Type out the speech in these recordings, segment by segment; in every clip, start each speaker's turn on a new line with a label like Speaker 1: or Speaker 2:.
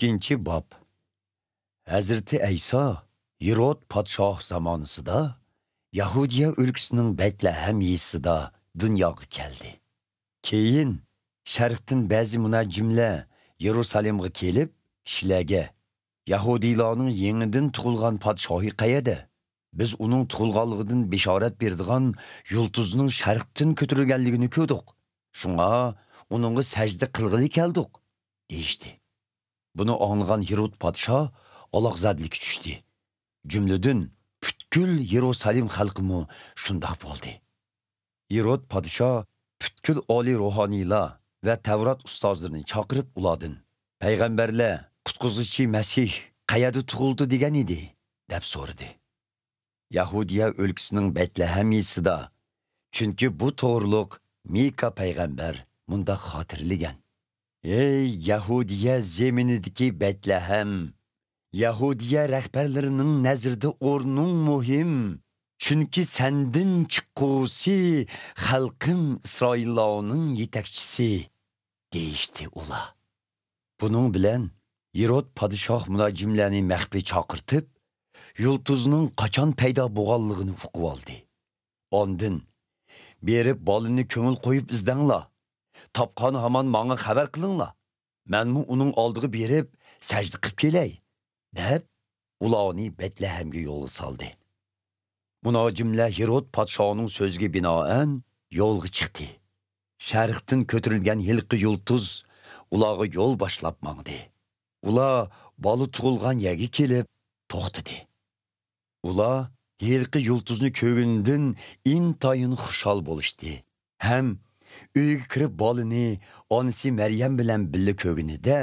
Speaker 1: İkinci bab. Hazreti İsa, Hirot padşah zamanısında, Yahudiya ülkəsinin Betlehem yesida dunyoga keldi. Keyin, Şərqdən bəzi münəccimlər Yerusalimga kelib, kishilarga, Yahudilarning yenidən tug'ilgan padşahı qayerda? Biz uning tug'ilganligidan bishorat berdigan yulduzning Şərqdən ko'tarilganligini ko'rdik. Shunga uningga sajda qilg'ili keldik, deyishdi. Bunu anlagan Hirot padşah alaqzadlikka tushdi. Jumladan butkul Yerusalim xalqimi shundoq bo'ldi. Hirot padşah butkul oliy ruhoniylar va Tavrat ustozlarini chaqirib ulardan payg'ambarlar qutquzuvchi Masih qayerda tug'ildi degan edi, deb so'radi. Yahudiya o'lkasining Betlehem yesida, chunki bu to'g'riliq Mika payg'ambar munda xotirlagan. Ey Yahudiya zeminidagi Betlehem, Yahudiya rahbarlarining nazarida o'rning muhim. Chunki sendin chiqqusi xalqim İsraillarning yetakchisi, deyishdi ular. Bunun bilan Hirot podshoh munajjimlarni maxfiy chaqirtib, yulduzning qachon paydo bo'lganligini uqib oldi. Ondan berib bolini ko'ngil qo'yib izdanglar. Topqan hamon menga xabar qilinglar. Menmi uning oldiga berib sajda qilib kelay, deb ularni Betlehemga yo'lga soldi. Munajjimlar Hirot podshohning so'ziga binoan yo'lga chiqdi. Sharqdan ko'tarilgan yilqi yulduz ularga yo'l boshlab mangdi. Ular bola tug'ilgan yerga kelib to'xtadi. Ular yilqi yulduzni ko'rgandan intayin xushal bo'lishdi. Ham uyga kirib bolini onasi Maryam bilan birga ko'rganida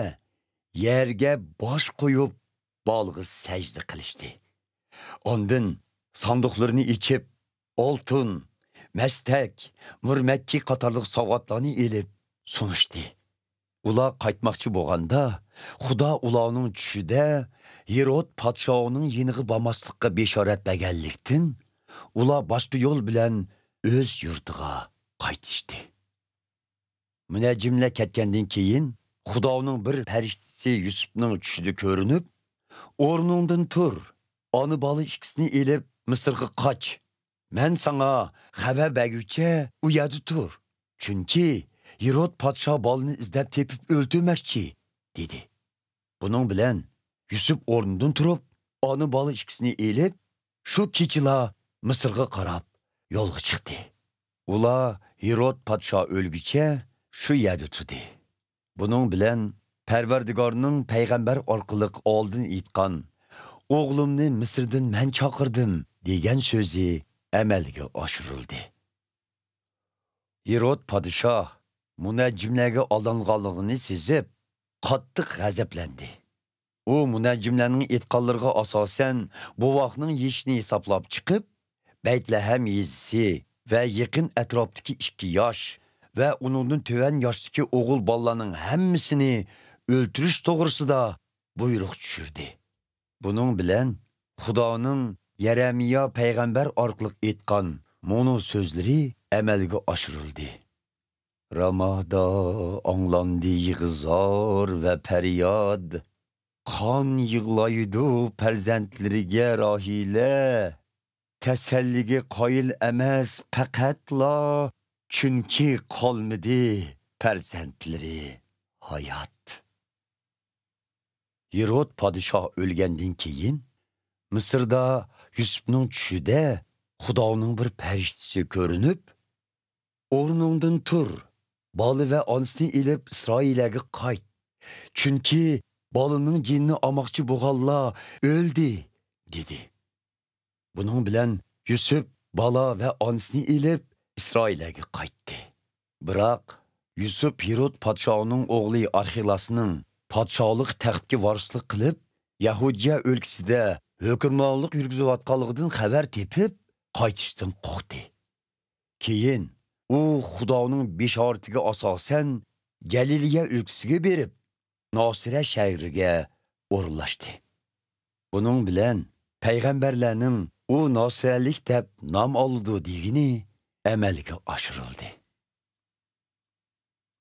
Speaker 1: yerga bosh qo'yib bolga sajda qilishdi. Ondan sandıqlarını içip, oltun, mestek, mürmetçi qatarlıq savgatlarını elib sunuşdu. Ular qaytmaqçı boğanda, Xuda ularning tushida Hirot podshohning yeniga bormaslikqa beshorat berganlikdan, ular boshqa yo'l bilan o'z yurtiga qaytishdi. Munajjimlar ketgandan keyin Xudoning bir farishtasi Yusufning tushida ko'rinib, o'rningdan tur, onu bola ikkisini elib Mısırga qaç. Men sana xabar bergucha u yerda tur. Chunki Hirot podshoh bolani izlab tepib o'ldirmoqchi, dedi. Bunun bilan Yusuf o'rnidan turib, onu bola ikkisini elib, shu kechila Mısırga qarab yo'lga chiqdi. Ular Hirot podshoh o'lgucha shu yerda turdi. Bunun bilan Parvardigorning payg'ambar orqali oldin aytgan "O'g'limni Misrdan men chaqirdim" degan so'zi amalga oshirildi. Hirot podshoh munajjimlarga aldanganligini sezib, qattiq g'azablandi. U munajjimlarning aytganlariga asosan bu vaqtning yeshini hisoblab chiqib, Betlehem yezisi va yaqin atrofdagi 2 yosh va uningdan tuvan yoshdagi o'g'il bolalarning hammasini o'ltirish to'g'risida buyruq tushirdi. Bunun bilan Xudoning Yeremiya payg'ambar orqali aytgan mono so'zlari amalga oshirildi. Ramada anglandi yig'izor va faryod, qon yig'laydi farzandlariga Rahila. Tasalliga qoyil emas faqatla, chunki qolmadi farzandlari hayot. Hirot podshoh o'lgandan keyin Mısırda Yusufning tushida Xudoning bir farishtasi ko'rinib, o'rningdan tur, bola va onasini elib Isroilga qayt. Chunki bolaning jinni olmoqchi bo'lganlar o'ldi, dedi. Bunun bilan Yusuf bola va onasini elib Isroilga qaytdi. Biroq Yusuf Hirot podshohning o'g'li Arxilasning podshohlik taxtga varislik qilib, Yahudiya o'lkasida hukmronlik yurgizayotganligidan xabar tepib, qaytishdan qo'rqdi. Keyin u Xudoning beshoratiga asosan Galiliya o'lkasiga berib, Nosira shahriga o'rinlashdi. Bunun bilan payg'ambarlarning u Nosiralik deb nom oldi degini amalga oshirildi.